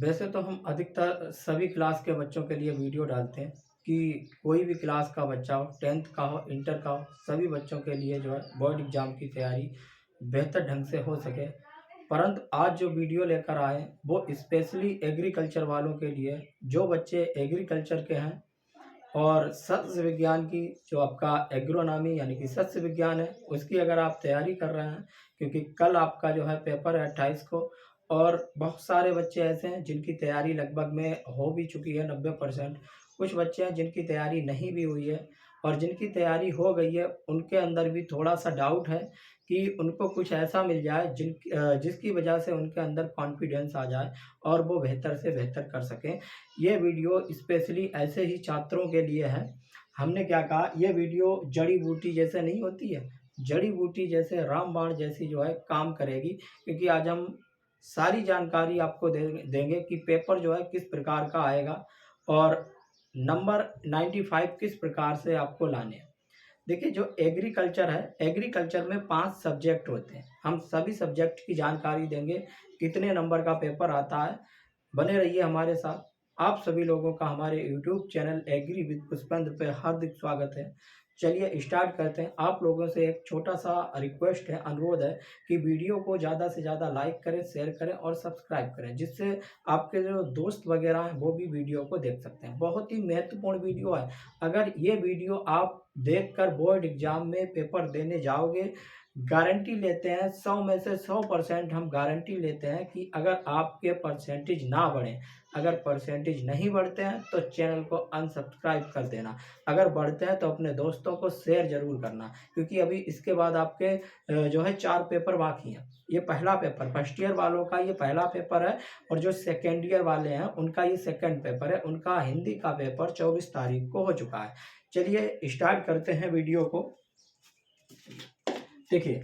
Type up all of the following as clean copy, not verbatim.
वैसे तो हम अधिकतर सभी क्लास के बच्चों के लिए वीडियो डालते हैं कि कोई भी क्लास का बच्चा हो, 10th का हो, इंटर का हो, सभी बच्चों के लिए जो है बोर्ड एग्ज़ाम की तैयारी बेहतर ढंग से हो सके। परंतु आज जो वीडियो लेकर आए हैं, वो स्पेशली एग्रीकल्चर वालों के लिए है। जो बच्चे एग्रीकल्चर के हैं और सस्य विज्ञान की जो आपका एग्रोनॉमी यानी कि सस्य विज्ञान है, उसकी अगर आप तैयारी कर रहे हैं, क्योंकि कल आपका जो है पेपर है 28 को। और बहुत सारे बच्चे ऐसे हैं जिनकी तैयारी लगभग में हो भी चुकी है 90%। कुछ बच्चे हैं जिनकी तैयारी नहीं भी हुई है, और जिनकी तैयारी हो गई है उनके अंदर भी थोड़ा-सा डाउट है कि उनको कुछ ऐसा मिल जाए जिसकी वजह से उनके अंदर कॉन्फिडेंस आ जाए और वो बेहतर से बेहतर कर सकें। ये वीडियो स्पेशली ऐसे ही छात्रों के लिए है। हमने क्या कहा, ये वीडियो जड़ी-बूटी जैसे नहीं होती है, जड़ी-बूटी जैसे रामबाण जैसी जो है काम करेगी, क्योंकि आज हम सारी जानकारी आपको देंगे कि पेपर जो है किस प्रकार का आएगा और नंबर 95 किस प्रकार से आपको लाने हैं। देखिए, जो एग्रीकल्चर है, एग्रीकल्चर में 5 सब्जेक्ट होते हैं। हम सभी सब्जेक्ट की जानकारी देंगे, कितने नंबर का पेपर आता है। बने रहिए हमारे साथ। आप सभी लोगों का हमारे YouTube channel agree with Pushpendra पे हार्दिक स्वागत है। चलिए स्टार्ट करते हैं। आप लोगों से एक छोटा-सा रिक्वेस्ट है, अनुरोध है कि वीडियो को ज़्यादा से ज़्यादा लाइक करें, शेयर करें और सब्सक्राइब करें, जिससे आपके जो दोस्त वगैरह हैं, वो भी वीडियो को देख सकते हैं। बहुत ही महत्वपूर्ण वीडियो है। अगर ये वीडियो आप देखकर बोर्ड एग्ज़ाम में पेपर देने जाओगे, गारंटी लेते हैं 100 में से 100% हम गारंटी लेते हैं कि अगर आपके परसेंटेज ना बढ़ें, अगर परसेंटेज नहीं बढ़ते हैं तो चैनल को अनसब्सक्राइब कर देना। अगर बढ़ते हैं तो अपने दोस्तों को शेयर ज़रूर करना, क्योंकि अभी इसके बाद आपके जो है 4 पेपर बाकी हैं। ये पहला पेपर फर्स्ट ईयर वालों का ये पहला पेपर है, और जो सेकंड ईयर वाले हैं उनका ये सेकंड पेपर है। उनका हिंदी का पेपर 24 तारीख को हो चुका है। चलिए स्टार्ट करते हैं वीडियो को। देखिए,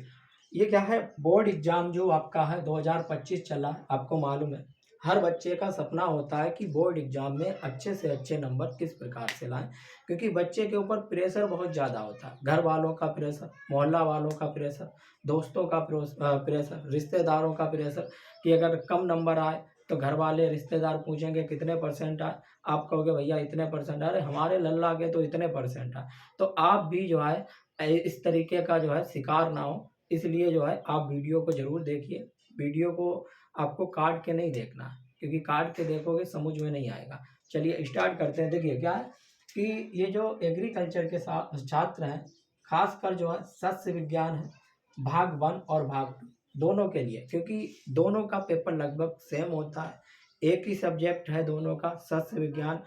ये क्या है, बोर्ड एग्जाम जो आपका है 2025 चला, आपको मालूम है। हर बच्चे का सपना होता है कि बोर्ड एग्जाम में अच्छे से अच्छे नंबर किस प्रकार से लाएं, क्योंकि बच्चे के ऊपर प्रेशर बहुत ज़्यादा होता है। घर वालों का प्रेशर, मोहल्ला वालों का प्रेशर, दोस्तों का प्रेशर, रिश्तेदारों का प्रेशर कि अगर कम नंबर आए तो घर वाले रिश्तेदार पूछेंगे कितने परसेंट आए, आप कहोगे भैया इतने परसेंट, अरे हमारे लल्ला के तो इतने परसेंट आए। तो आप भी जो है इस तरीके का जो है शिकार ना हो, इसलिए जो है आप वीडियो को ज़रूर देखिए। वीडियो को आपको काट के नहीं देखना है, क्योंकि काट के देखोगे समझ में नहीं आएगा। चलिए स्टार्ट करते हैं। देखिए क्या है कि ये जो एग्रीकल्चर के साथ छात्र हैं, खासकर जो है सस्य विज्ञान है, भाग 1 और भाग 2 दोनों के लिए, क्योंकि दोनों का पेपर लगभग सेम होता है। एक ही सब्जेक्ट है दोनों का, सस्य विज्ञान।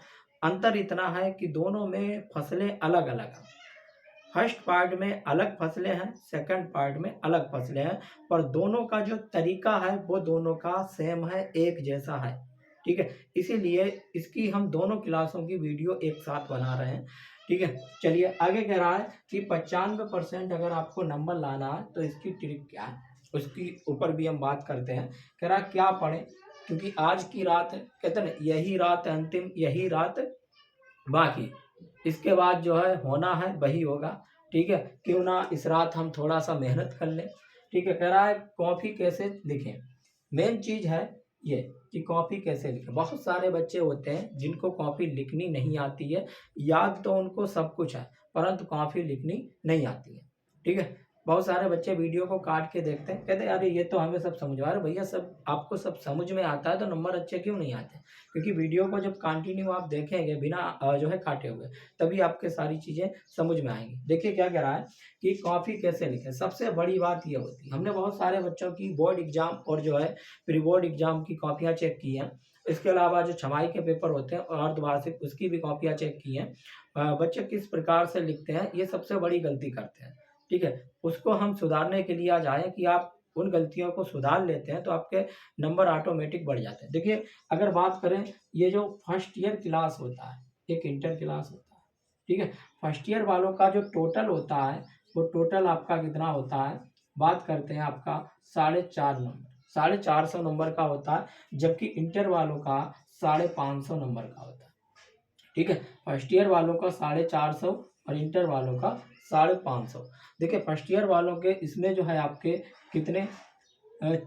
अंतर इतना है कि दोनों में फसलें अलग-अलग हैं। फर्स्ट पार्ट में अलग फसलें हैं, सेकंड पार्ट में अलग फसलें हैं, पर दोनों का जो तरीका है वो दोनों का सेम है, एक जैसा है। ठीक है? इसीलिए इसकी हम दोनों क्लासों की वीडियो एक साथ बना रहे हैं। ठीक है? चलिए आगे कह रहा है कि 95% अगर आपको नंबर लाना है तो इसकी ट्रिक क्या है? उसकी ऊपर भी हम बात करते हैं। कह रहा है क्या पढ़ें? क्योंकि आज की रात है, कहते हैं ना, यही रात अंतिम, यही रात बाकी। इसके बाद जो है होना है वही होगा। ठीक है? क्यों ना इस रात हम थोड़ा-सा मेहनत कर लें। ठीक है? कह रहा है कॉपी कैसे लिखें? मेन चीज़ है ये कि कॉपी कैसे लिखें। बहुत सारे बच्चे होते हैं जिनको कॉपी लिखनी नहीं आती है, याद तो उनको सब कुछ है, परंतु कॉपी लिखनी नहीं आती है। ठीक है? बहुत सारे बच्चे वीडियो को काट के देखते हैं, कहते हैं अरे ये तो हमें सब समझ में आ रहा है। भैया सब आपको सब समझ में आता है तो नंबर अच्छे क्यों नहीं आते? क्योंकि वीडियो को जब कंटिन्यू आप देखेंगे बिना जो है काटे हुए, तभी आपके सारी चीज़ें समझ में आएँगी। देखिए क्या कह रहा है कि कॉपी कैसे लिखें? सबसे बड़ी बात ये होती है, हमने बहुत सारे बच्चों की बोर्ड एग्ज़ाम और जो है प्री बोर्ड एग्ज़ाम की कॉपियाँ चेक की हैं। इसके अलावा जो छमाही के पेपर होते हैं और अर्धवार्षिक, उसकी भी कॉपियाँ चेक की हैं। बच्चे किस प्रकार से लिखते हैं, ये सबसे बड़ी गलती करते हैं। ठीक है? उसको हम सुधारने के लिए आज आए हैं कि आप उन गलतियों को सुधार लेते हैं तो आपके नंबर ऑटोमेटिक बढ़ जाते हैं। देखिए, अगर बात करें, ये जो फर्स्ट ईयर क्लास होता है, एक इंटर क्लास होता है। ठीक है? फर्स्ट ईयर वालों का जो टोटल होता है, वो टोटल आपका कितना होता है? बात करते हैं आपका 4.5 नंबर, 450 नंबर का होता है, जबकि इंटर वालों का 550 नंबर का होता है। ठीक है? फर्स्ट ईयर वालों का 450 और इंटर वालों का 550। देखिए फर्स्ट ईयर वालों के इसमें जो है आपके कितने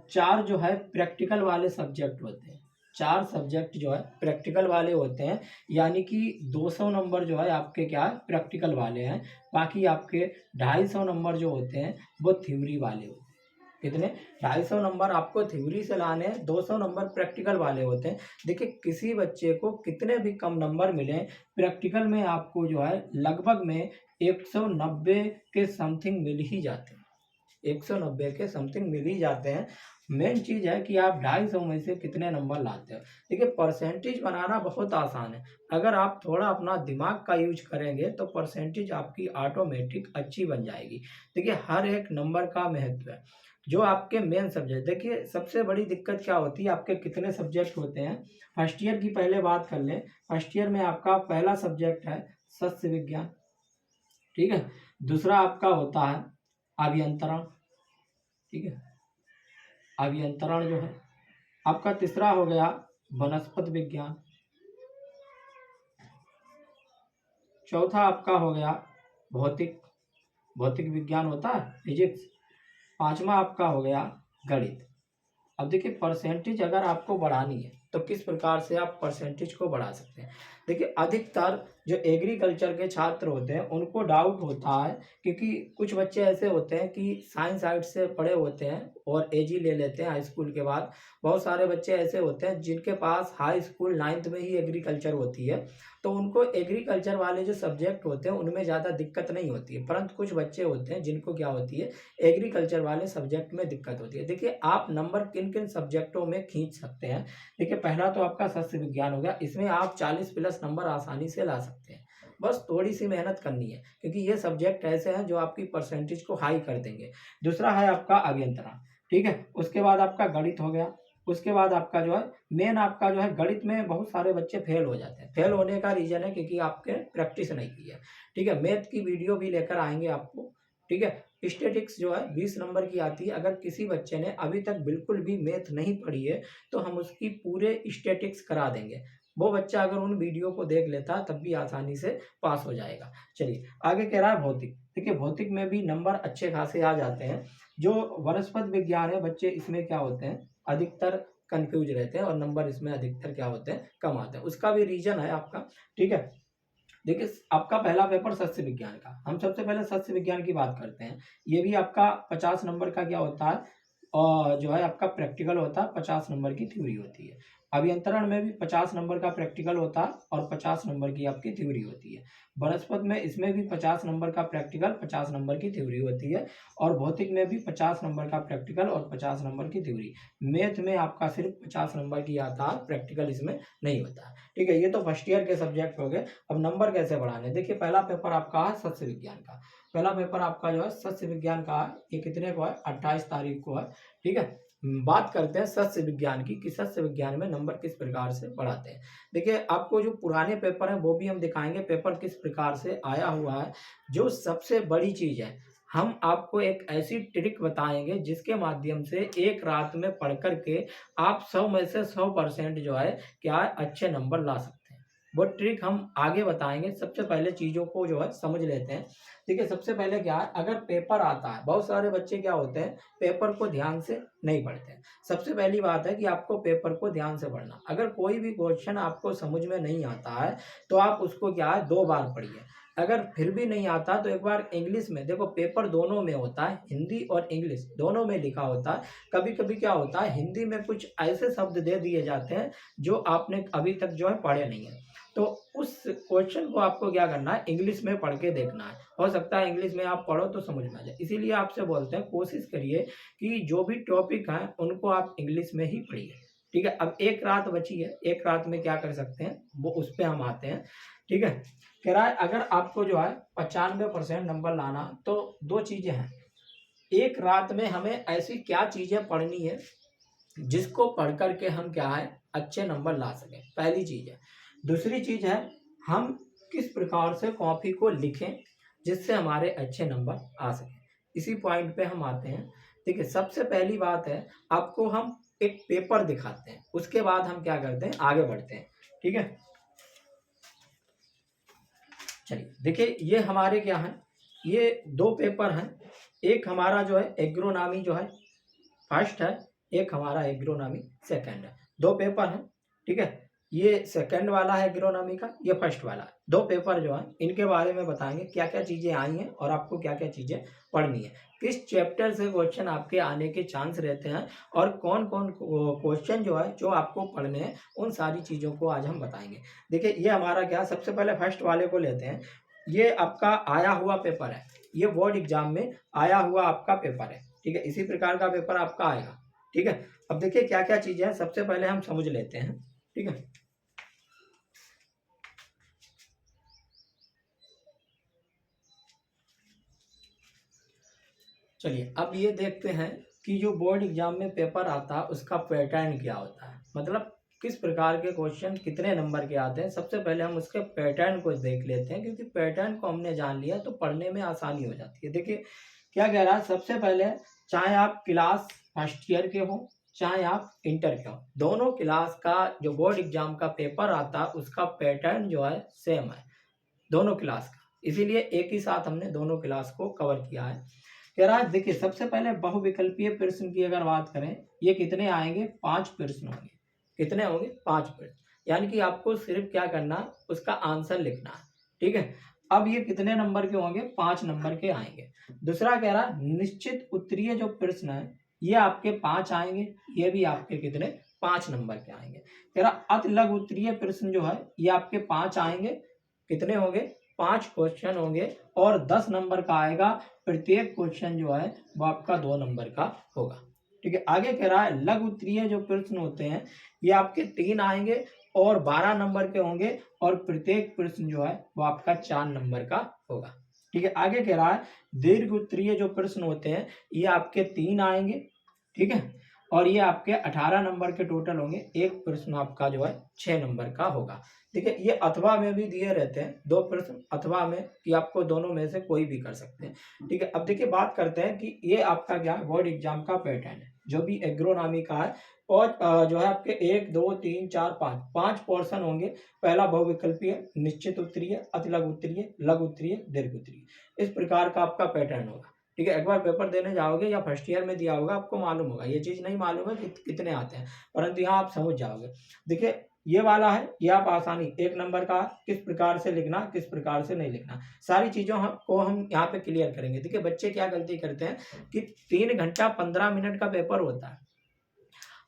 4 जो है प्रैक्टिकल वाले सब्जेक्ट होते हैं। 4 सब्जेक्ट जो है प्रैक्टिकल वाले होते हैं, यानी कि 200 नंबर जो है आपके क्या है प्रैक्टिकल वाले हैं, बाकी आपके 250 नंबर जो होते हैं वो थ्योरी वाले होते हैं। कितने? 250 नंबर आपको थ्योरी से लाने हैं, 200 नंबर प्रैक्टिकल वाले होते हैं। देखिए किसी बच्चे को कितने भी कम नंबर मिले प्रैक्टिकल में, आपको जो है लगभग में 190 के समथिंग मिल ही जाते हैं, 190 के समथिंग मिल ही जाते हैं। मेन चीज़ है कि आप 250 में से कितने नंबर लाते हो। देखिए परसेंटेज बनाना बहुत आसान है, अगर आप थोड़ा अपना दिमाग का यूज करेंगे तो परसेंटेज आपकी ऑटोमेटिक अच्छी बन जाएगी। देखिए हर एक नंबर का महत्व है। जो आपके मेन सब्जेक्ट, देखिए सबसे बड़ी दिक्कत क्या होती है, आपके कितने सब्जेक्ट होते हैं। फर्स्ट ईयर की पहले बात कर लें, फर्स्ट ईयर में आपका पहला सब्जेक्ट है सस्य विज्ञान, ठीक है। दूसरा आपका होता है अभियंत्रण, ठीक है, अभियंत्रण जो है आपका। तीसरा हो गया वनस्पति विज्ञान। चौथा आपका हो गया भौतिक, भौतिक विज्ञान होता है फिजिक्स। पांचवा आपका हो गया गणित। अब देखिए परसेंटेज अगर आपको बढ़ानी है तो किस प्रकार से आप परसेंटेज को बढ़ा सकते हैं। देखिए अधिकतर जो एग्रीकल्चर के छात्र होते हैं उनको डाउट होता है, क्योंकि कुछ बच्चे ऐसे होते हैं कि साइंस साइड से पढ़े होते हैं और एजी ले लेते हैं हाई स्कूल के बाद। बहुत सारे बच्चे ऐसे होते हैं जिनके पास हाई स्कूल 9th में ही एग्रीकल्चर होती है, तो उनको एग्रीकल्चर वाले जो सब्जेक्ट होते हैं उनमें ज़्यादा दिक्कत नहीं होती है। परंतु कुछ बच्चे होते हैं जिनको क्या होती है, एग्रीकल्चर वाले सब्जेक्ट में दिक्कत होती है। देखिए आप नंबर किन किन सब्जेक्टों में खींच सकते हैं। देखिए पहला तो आपका सस्य विज्ञान हो गया, इसमें आप 40 प्लस नंबर आसानी से ला सकते हैं, बस थोड़ी सी मेहनत करनी है, क्योंकि ये सब्जेक्ट ऐसे हैं जो आपकी परसेंटेज को हाई कर देंगे। दूसरा है आपका अभियंत्रण, ठीक है। उसके बाद आपका गणित हो गया। उसके बाद आपका जो है मेन आपका जो है गणित में बहुत सारे बच्चे फेल हो जाते हैं। फेल होने का रीजन है क्योंकि आपके प्रैक्टिस नहीं की है, ठीक है। मैथ की वीडियो भी लेकर आएंगे आपको, ठीक है। स्टैटिक्स जो है 20 नंबर की आती है। अगर किसी बच्चे ने अभी तक बिल्कुल भी मैथ नहीं पढ़ी है तो हम उसकी पूरे स्टैटिक्स करा देंगे। वो बच्चा अगर उन वीडियो को देख लेता तब भी आसानी से पास हो जाएगा। चलिए आगे कह रहा है भौतिक। देखिए भौतिक में भी नंबर अच्छे खासे आ जाते हैं। जो वनस्पति विज्ञान है बच्चे इसमें क्या होते हैं अधिकतर कंफ्यूज रहते हैं और नंबर इसमें अधिकतर क्या होते हैं कम आते हैं। उसका भी रीजन है आपका, ठीक है। देखिए आपका पहला पेपर सस्य विज्ञान का, हम सबसे पहले सस्य विज्ञान की बात करते हैं। ये भी आपका 50 नंबर का क्या होता है, और जो है आपका प्रैक्टिकल होता है, 50 नंबर की थ्योरी होती है। अभियंत्रण में भी 50 नंबर का प्रैक्टिकल होता है और 50 नंबर की आपकी थ्योरी होती है। वनस्पति में इसमें भी 50 नंबर का प्रैक्टिकल, 50 नंबर की थ्योरी होती है। और भौतिक में भी 50 नंबर का प्रैक्टिकल और 50 नंबर की थ्योरी। मैथ में आपका सिर्फ 50 नंबर की आता है, प्रैक्टिकल इसमें नहीं होता है, ठीक है। ये तो फर्स्ट ईयर के सब्जेक्ट हो गए। अब नंबर कैसे बढ़ाने, देखिए पहला पेपर आपका है सस्य विज्ञान का। पहला पेपर आपका जो है सस्य विज्ञान का है, ये कितने को है 28 तारीख को है, ठीक है। बात करते हैं सस्य विज्ञान की कि सस्य विज्ञान में नंबर किस प्रकार से बढ़ाते हैं। देखिए आपको जो पुराने पेपर हैं वो भी हम दिखाएंगे, पेपर किस प्रकार से आया हुआ है। जो सबसे बड़ी चीज है, हम आपको एक ऐसी ट्रिक बताएंगे जिसके माध्यम से एक रात में पढ़ करके आप 100 में से 100% जो है क्या है अच्छे नंबर ला सकते हैं। वो ट्रिक हम आगे बताएंगे। सबसे पहले चीजों को जो है समझ लेते हैं। देखिए सबसे पहले क्या है, अगर पेपर आता है, बहुत सारे बच्चे क्या होते हैं पेपर को ध्यान से नहीं पढ़ते हैं। सबसे पहली बात है कि आपको पेपर को ध्यान से पढ़ना। अगर कोई भी क्वेश्चन आपको समझ में नहीं आता है तो आप उसको क्या है 2 बार पढ़िए। अगर फिर भी नहीं आता तो एक बार इंग्लिश में, देखो पेपर दोनों में होता है, हिंदी और इंग्लिश दोनों में लिखा होता है। कभी कभी क्या होता है हिंदी में कुछ ऐसे शब्द दे दिए जाते हैं जो आपने अभी तक जो है पढ़े नहीं है, तो उस क्वेश्चन को आपको क्या करना है इंग्लिश में पढ़ के देखना है। हो सकता है इंग्लिश में आप पढ़ो तो समझ में आ जाए। इसीलिए आपसे बोलते हैं कोशिश करिए कि जो भी टॉपिक है उनको आप इंग्लिश में ही पढ़िए, ठीक है। अब एक रात बची है, एक रात में क्या कर सकते हैं वो उस पर हम आते हैं, ठीक है। कह रहा है अगर आपको जो है 95% नंबर लाना तो 2 चीजें हैं। एक रात में हमें ऐसी क्या चीजें पढ़नी है जिसको पढ़ करके हम क्या है अच्छे नंबर ला सकें, पहली चीज है। दूसरी चीज है हम किस प्रकार से कॉपी को लिखें जिससे हमारे अच्छे नंबर आ सकें। इसी पॉइंट पे हम आते हैं। देखिए सबसे पहली बात है आपको हम एक पेपर दिखाते हैं, उसके बाद हम क्या करते हैं आगे बढ़ते हैं, ठीक है। चलिए देखिए ये हमारे क्या है, ये 2 पेपर हैं। एक हमारा जो है एग्रोनॉमी जो है फर्स्ट है, एक हमारा एग्रोनॉमी सेकंड है। 2 पेपर हैं। ठीक है। ये सेकंड वाला है एग्रोनॉमी का, ये फर्स्ट वाला है। दो पेपर जो है इनके बारे में बताएंगे क्या क्या चीजें आई हैं और आपको क्या क्या चीजें पढ़नी है, किस चैप्टर से क्वेश्चन आपके आने के चांस रहते हैं और कौन कौन क्वेश्चन जो है जो आपको पढ़ने हैं, उन सारी चीजों को आज हम बताएंगे। देखिए ये हमारा क्या, सबसे पहले फर्स्ट वाले को लेते हैं। ये आपका आया हुआ पेपर है, ये बोर्ड एग्जाम में आया हुआ आपका पेपर है। ठीक है, इसी प्रकार का पेपर आपका आएगा। ठीक है, अब देखिए क्या क्या चीजें हैं, सबसे पहले हम समझ लेते हैं। ठीक है, चलिए अब ये देखते हैं कि जो बोर्ड एग्जाम में पेपर आता है उसका पैटर्न क्या होता है, मतलब किस प्रकार के क्वेश्चन कितने नंबर के आते हैं। सबसे पहले हम उसके पैटर्न को देख लेते हैं, क्योंकि पैटर्न को हमने जान लिया तो पढ़ने में आसानी हो जाती है। देखिए क्या कह रहा है, सबसे पहले चाहे आप क्लास फर्स्ट ईयर के हो चाहे आप इंटर के हो, दोनों क्लास का जो बोर्ड एग्जाम का पेपर आता है उसका पैटर्न जो है सेम है दोनों क्लास का, इसीलिए एक ही साथ हमने दोनों क्लास को कवर किया है। कह रहा है देखिए सबसे पहले बहुविकल्पीय प्रश्न की अगर बात करें, ये कितने आएंगे, 5 प्रश्न होंगे। कितने होंगे, 5 प्रश्न, यानी कि आपको सिर्फ क्या करना है, उसका आंसर लिखना है। ठीक है, अब ये कितने नंबर के होंगे, 5 नंबर के आएंगे। दूसरा कह रहा निश्चित उत्तरीय जो प्रश्न है ये आपके 5 आएंगे, ये भी आपके कितने, 5 नंबर के आएंगे। कह रहा अति लघु उत्तरीय प्रश्न जो है ये आपके 5 आएंगे, कितने होंगे, 5 क्वेश्चन होंगे और 10 नंबर का आएगा। प्रत्येक क्वेश्चन जो है वो आपका 2 नंबर का होगा। ठीक है, आगे कह रहा है लघु उत्तरीय जो प्रश्न होते हैं ये आपके 3 आएंगे और 12 नंबर के होंगे और प्रत्येक प्रश्न जो है वो आपका 4 नंबर का होगा। ठीक है, आगे कह रहा है दीर्घ उत्तरीय जो प्रश्न होते हैं ये आपके 3 आएंगे। ठीक है, और ये आपके 18 नंबर के टोटल होंगे, एक प्रश्न आपका जो है 6 नंबर का होगा। ठीक है, ये अथवा में भी दिए रहते हैं 2 प्रश्न अथवा में, कि आपको दोनों में से कोई भी कर सकते हैं। ठीक है, अब देखिए बात करते हैं कि ये आपका क्या बोर्ड एग्जाम का पैटर्न है जो भी एग्रोनॉमी का है, और जो है आपके 1 2 3 4 5 पोर्शन होंगे। पहला बहुविकल्पीय, निश्चित उत्तरीय, अति लघु उत्तरीय, लघु उत्तरीय, दीर्घ उत्तरीय, इस प्रकार का आपका पैटर्न होगा। ठीक है, एक बार पेपर देने जाओगे या फर्स्ट ईयर में दिया होगा आपको मालूम होगा, ये चीज नहीं मालूम है कि कितने आते हैं, परंतु यहाँ आप समझ जाओगे। देखिए ये वाला है, ये आप आसानी 1 नंबर का किस प्रकार से लिखना किस प्रकार से नहीं लिखना, सारी चीजों को हम यहाँ पे क्लियर करेंगे। देखिए बच्चे क्या गलती करते हैं कि 3 घंटा 15 मिनट का पेपर होता है,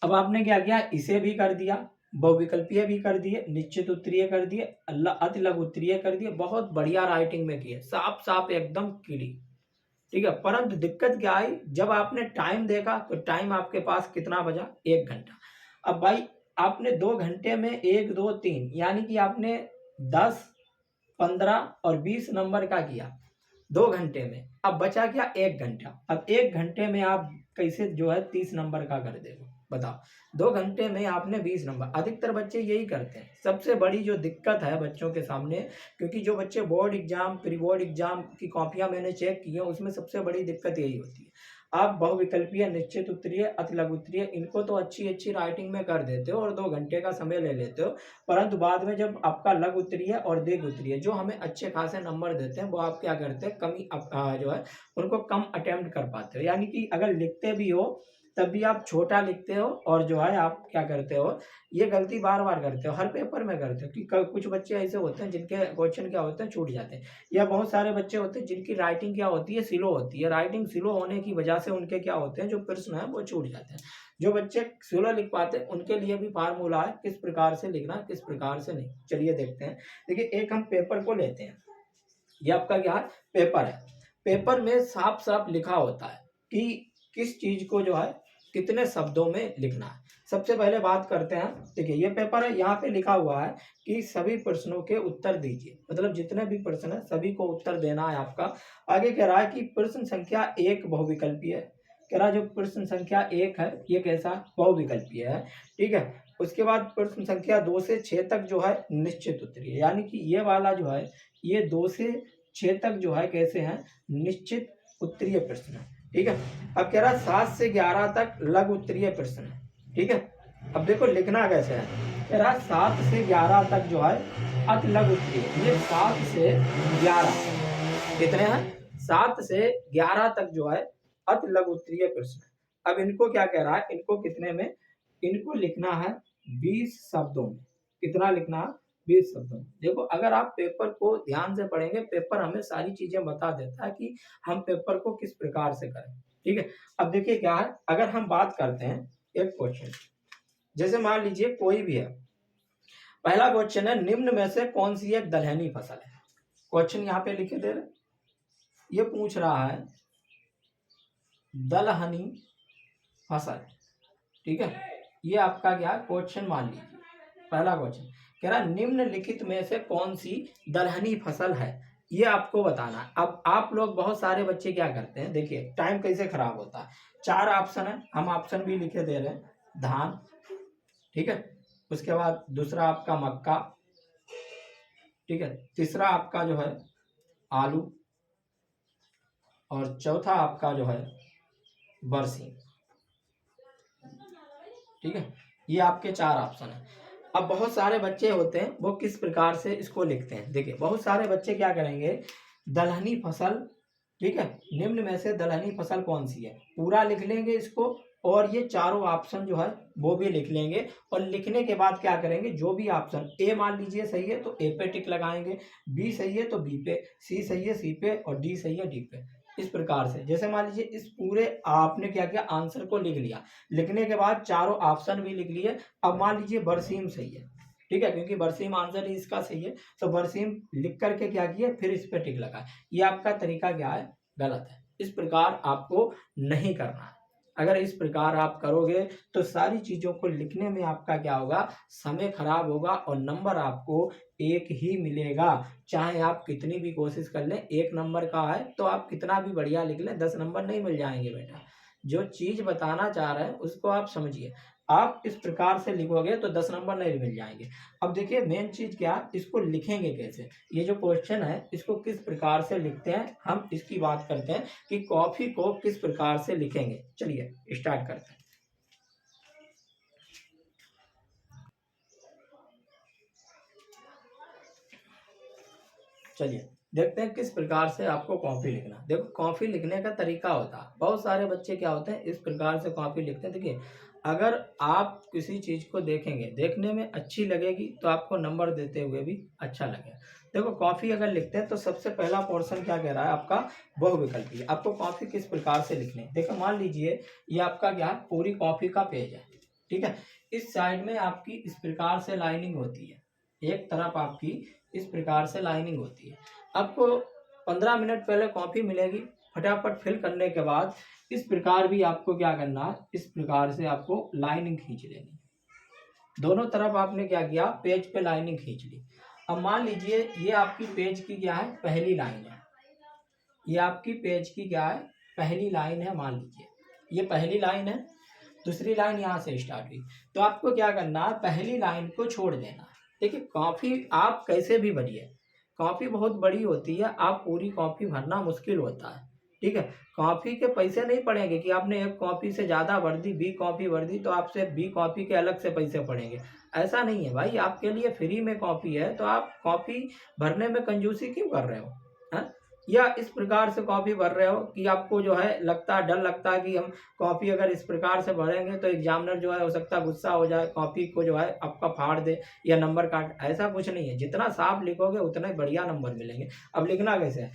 अब आपने क्या किया, इसे भी कर दिया, बहुविकल्पीय भी कर दिए, निश्चित उत्तरीय कर दिए, अति लघु उत्तरीय कर दिए, बहुत बढ़िया राइटिंग में किए, साफ साफ एकदम क्लियर। ठीक है, परंतु दिक्कत क्या आई, जब आपने टाइम देखा तो टाइम आपके पास कितना बचा, 1 घंटा। अब भाई आपने 2 घंटे में 1 2 3 यानी कि आपने 10 15 और 20 नंबर का किया 2 घंटे में, अब बचा क्या, 1 घंटा। अब 1 घंटे में आप कैसे जो है 30 नंबर का कर देगा, बताओ। 2 घंटे में आपने 20 नंबर, अधिकतर बच्चे यही करते हैं। सबसे बड़ी जो दिक्कत है बच्चों के सामने, क्योंकि जो बच्चे board exam pre board exam की कॉपियां मैंने चेक की है उसमें सबसे बड़ी दिक्कत यही होती है। आप बहुविकल्पीय, निश्चित उत्तरीय, अति लघु उत्तरीय इनको तो अच्छी अच्छी राइटिंग में कर देते हो और 2 घंटे का समय ले लेते हो, परंतु बाद में जब आपका लघु उत्तरीय और दीर्घ उत्तरीय जो हमें अच्छे खासे नंबर देते हैं वो आप क्या करते हैं, कमी जो है उनको कम अटेम्प्ट कर पाते हो, यानी कि अगर लिखते भी हो तब भी आप छोटा लिखते हो और जो है आप क्या करते हो, ये गलती बार बार करते हो, हर पेपर में करते हो। कि कुछ बच्चे ऐसे होते हैं जिनके क्वेश्चन क्या होते हैं, छूट जाते हैं, या बहुत सारे बच्चे होते हैं जिनकी राइटिंग क्या होती है, स्लो होती है। राइटिंग स्लो होने की वजह से उनके क्या होते हैं, जो प्रश्न है वो छूट जाते हैं। जो बच्चे स्लो लिख पाते हैं उनके लिए भी फार्मूला है किस प्रकार से लिखना किस प्रकार से नहीं। चलिए देखते हैं। देखिए एक हम पेपर को लेते हैं, ये आपका क्या है, पेपर है। पेपर में साफ साफ लिखा होता है कि किस चीज को जो है कितने शब्दों में लिखना है। सबसे पहले बात करते हैं, देखिए ये पेपर है, यहाँ पे लिखा हुआ है कि सभी प्रश्नों के उत्तर दीजिए, मतलब जितने भी प्रश्न है सभी को उत्तर देना है आपका। आगे कह रहा है कि प्रश्न संख्या 1 बहुविकल्पीय है। कह रहा है जो प्रश्न संख्या 1 है ये कैसा, बहुविकल्पीय है। ठीक है, उसके बाद प्रश्न संख्या 2 से 6 तक जो है निश्चित उत्तरीय, यानी कि ये वाला जो है ये 2 से 6 तक जो है कैसे हैं, निश्चित उत्तरीय प्रश्न है। ठीक है, अब कह रहा है 7 से 11 तक लघु उत्तरीय प्रश्न है। ठीक है, अब देखो लिखना कैसे है, कह रहा है 7 से 11 तक जो है अति लघु उत्तरीय, ये 7 से 11 कितने हैं, 7 से 11 तक जो है अति लघु उत्तरीय प्रश्न है। अब इनको क्या कह रहा है, इनको कितने में, इनको लिखना है 20 शब्दों में। कितना लिखना है? 20 शब्दों में। देखो अगर आप पेपर को ध्यान से पढ़ेंगे, पेपर हमें सारी चीजें बता देता है कि हम पेपर को किस प्रकार से करें। ठीक है, अब देखिए क्या है, अगर हम बात करते हैं एक क्वेश्चन, जैसे मान लीजिए कोई भी है, पहला क्वेश्चन है निम्न में से कौन सी एक दलहनी फसल है। क्वेश्चन यहाँ पे लिखे दे रहे, ये पूछ रहा है दलहनी फसल। ठीक है, ये आपका क्या क्वेश्चन मान लीजिए, पहला क्वेश्चन कह रहा निम्नलिखित में से कौन सी दलहनी फसल है, ये आपको बताना है। अब आप लोग बहुत सारे बच्चे क्या करते हैं, देखिए टाइम कैसे खराब होता है। 4 ऑप्शन है, हम ऑप्शन भी लिखे दे रहे हैं, धान, ठीक है, उसके बाद दूसरा आपका मक्का, ठीक है, तीसरा आपका जो है आलू, और चौथा आपका जो है बरसीम। ठीक है, ये आपके 4 ऑप्शन है। अब बहुत सारे बच्चे होते हैं वो किस प्रकार से इसको लिखते हैं, देखिए बहुत सारे बच्चे क्या करेंगे, दलहनी फसल, ठीक है, निम्न में से दलहनी फसल कौन सी है, पूरा लिख लेंगे इसको, और ये चारों ऑप्शन जो है वो भी लिख लेंगे, और लिखने के बाद क्या करेंगे, जो भी ऑप्शन ए मान लीजिए सही है तो ए पे टिक लगाएंगे, बी सही है तो बी पे, सी सही है सी पे, और डी सही है डी पे। इस प्रकार से जैसे मान लीजिए इस पूरे आपने क्या किया, आंसर को लिख लिया, लिखने के बाद चारों ऑप्शन भी लिख लिए। अब मान लीजिए बरसीम सही है, ठीक है, क्योंकि बरसीम आंसर ही इसका सही है, तो बरसीम लिख करके क्या किए, फिर इस पे टिक लगाए। ये आपका तरीका क्या है, गलत है। इस प्रकार आपको नहीं करना है। अगर इस प्रकार आप करोगे तो सारी चीजों को लिखने में आपका क्या होगा, समय खराब होगा, और नंबर आपको एक ही मिलेगा। चाहे आप कितनी भी कोशिश कर लें, 1 नंबर का है तो आप कितना भी बढ़िया लिख लें, 10 नंबर नहीं मिल जाएंगे बेटा। जो चीज बताना चाह रहे हैं उसको आप समझिए, आप इस प्रकार से लिखोगे तो 10 नंबर नहीं मिल जाएंगे। अब देखिए मेन चीज क्या, इसको लिखेंगे कैसे, ये जो क्वेश्चन है इसको किस प्रकार से लिखते हैं, हम इसकी बात करते हैं कि कॉफी को किस प्रकार से लिखेंगे। चलिए स्टार्ट करते हैं। चलिए देखते हैं किस प्रकार से आपको कॉपी लिखना। देखो कॉपी लिखने का तरीका होता है, बहुत सारे बच्चे क्या होते हैं इस प्रकार से कॉपी लिखते हैं। देखिए अगर आप किसी चीज को देखेंगे, देखने में अच्छी लगेगी तो आपको नंबर देते हुए भी अच्छा लगेगा। देखो कॉपी अगर लिखते हैं तो सबसे पहला पोर्शन क्या कह रहा है आपका, बहुविकल्पी। आपको कॉपी किस प्रकार से लिखनी है, देखो मान लीजिए ये आपका क्या है, पूरी कॉपी का पेज है, ठीक है, इस साइड में आपकी इस प्रकार से लाइनिंग होती है, एक तरफ आपकी इस प्रकार से लाइनिंग होती है। आपको 15 मिनट पहले कॉपी मिलेगी, फटाफट फिल करने के बाद इस प्रकार भी आपको क्या करना है, इस प्रकार से आपको लाइनिंग खींच लेनी। दोनों तरफ आपने क्या किया, पेज पे लाइनिंग खींच ली। अब मान लीजिए ये आपकी पेज की क्या है, पहली लाइन है, ये आपकी पेज की क्या है, पहली लाइन है। मान लीजिए ये पहली लाइन है, दूसरी लाइन यहाँ से स्टार्ट हुई, तो आपको क्या करना है, पहली लाइन को छोड़ देना है। देखिए कॉपी आप कैसे भी भरिए, कॉपी बहुत बड़ी होती है, आप पूरी कॉपी भरना मुश्किल होता है, ठीक है। कॉपी के पैसे नहीं पड़ेंगे कि आपने एक कॉपी से ज़्यादा भर दी, बी कॉपी भर दी तो आपसे बी कॉपी के अलग से पैसे पड़ेंगे, ऐसा नहीं है भाई। आपके लिए फ्री में कॉपी है तो आप कॉपी भरने में कंजूसी क्यों कर रहे हो, हैं? या इस प्रकार से कॉपी भर रहे हो कि आपको जो है लगता है, डर लगता है कि हम कॉपी अगर इस प्रकार से भरेंगे तो एग्जामिनर जो है हो सकता है गुस्सा हो जाए, कॉपी को जो है आपका फाड़ दे या नंबर काट। ऐसा कुछ नहीं है, जितना साफ लिखोगे उतना ही बढ़िया नंबर मिलेंगे। अब लिखना कैसे है,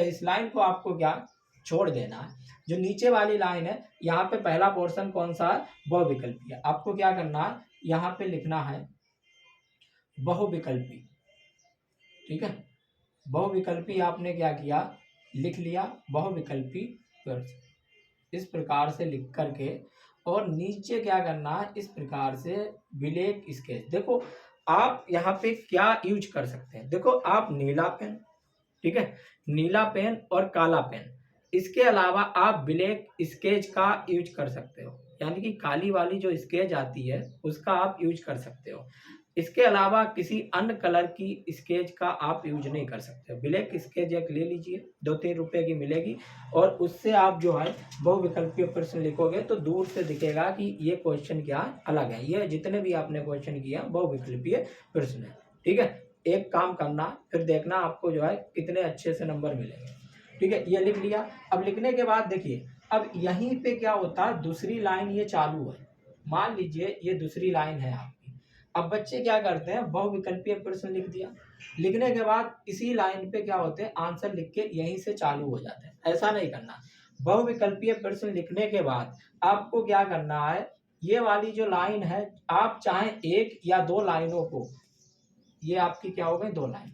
इस लाइन को आपको क्या छोड़ देना है। जो नीचे वाली लाइन है यहाँ पे पहला पोर्शन कौन सा है, बहुविकल्पी है। आपको क्या करना है, यहाँ पे लिखना है बहुविकल्पी, ठीक है। बहुविकल्पी आपने क्या किया, लिख लिया बहुविकल्पी इस प्रकार से लिख करके, और नीचे क्या करना है, इस प्रकार से ब्लैक स्केच। देखो आप यहाँ पे क्या यूज कर सकते हैं, देखो आप नीला पेन, ठीक है, नीला पेन और काला पेन, इसके अलावा आप ब्लैक स्केच का यूज कर सकते हो, यानी कि काली वाली जो स्केच आती है उसका आप यूज कर सकते हो। इसके अलावा किसी अन्य कलर की स्केच का आप यूज नहीं कर सकते। ब्लैक स्केच एक ले लीजिए, 2-3 रुपए की मिलेगी, और उससे आप जो है बहुविकल्पीय प्रश्न लिखोगे तो दूर से दिखेगा कि ये क्वेश्चन क्या अलग है। ये जितने भी आपने क्वेश्चन किया बहुविकल्पीय प्रश्न है, ठीक है। एक काम करना, फिर देखना आपको जो है कितने अच्छे से नंबर मिलेंगे, ठीक है। ये लिख लिया। अब लिखने के बाद देखिए अब यहीं पे क्या होता है, दूसरी लाइन ये चालू है, मान लीजिए ये दूसरी लाइन है आपकी, अब बच्चे क्या करते हैं, बहुविकल्पीय प्रश्न लिख दिया, लिखने के बाद इसी लाइन पे क्या होते हैं, आंसर लिख के यहीं से चालू हो जाते हैं। ऐसा नहीं करना। बहुविकल्पीय प्रश्न लिखने के बाद आपको क्या करना है, ये वाली जो लाइन है, आप चाहे एक या दो लाइनों को, ये आपकी क्या हो गई, दो लाइन,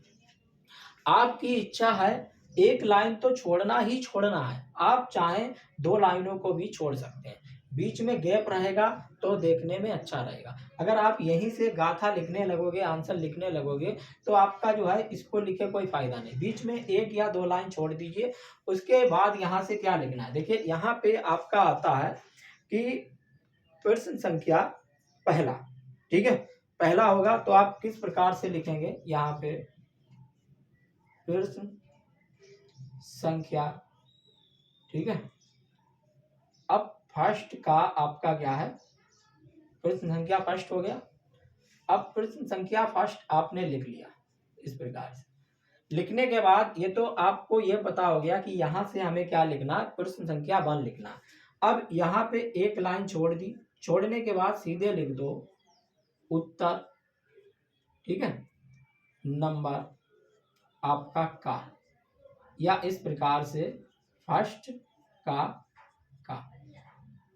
आपकी इच्छा है एक लाइन तो छोड़ना ही छोड़ना है, आप चाहे दो लाइनों को भी छोड़ सकते हैं, बीच में गैप रहेगा तो देखने में अच्छा रहेगा। अगर आप यहीं से गाथा लिखने लगोगे, आंसर लिखने लगोगे, तो आपका जो है इसको लिखे कोई फायदा नहीं। बीच में एक या दो लाइन छोड़ दीजिए, उसके बाद यहाँ से क्या लिखना है, देखिए यहाँ पे आपका आता है कि प्रश्न संख्या पहला, ठीक है, पहला होगा तो आप किस प्रकार से लिखेंगे, यहाँ पे प्रश्न संख्या, ठीक है। अब फर्स्ट का आपका क्या है, प्रश्न संख्या फर्स्ट हो गया। अब प्रश्न संख्या फर्स्ट आपने लिख लिया इस प्रकार से। लिखने के बाद ये तो आपको ये पता हो गया कि यहाँ से हमें क्या लिखना है, प्रश्न संख्या 1 लिखना है। अब यहाँ पे एक लाइन छोड़ दी, छोड़ने के बाद सीधे लिख दो उत्तर, ठीक है, नंबर आपका का, या इस प्रकार से फर्स्ट का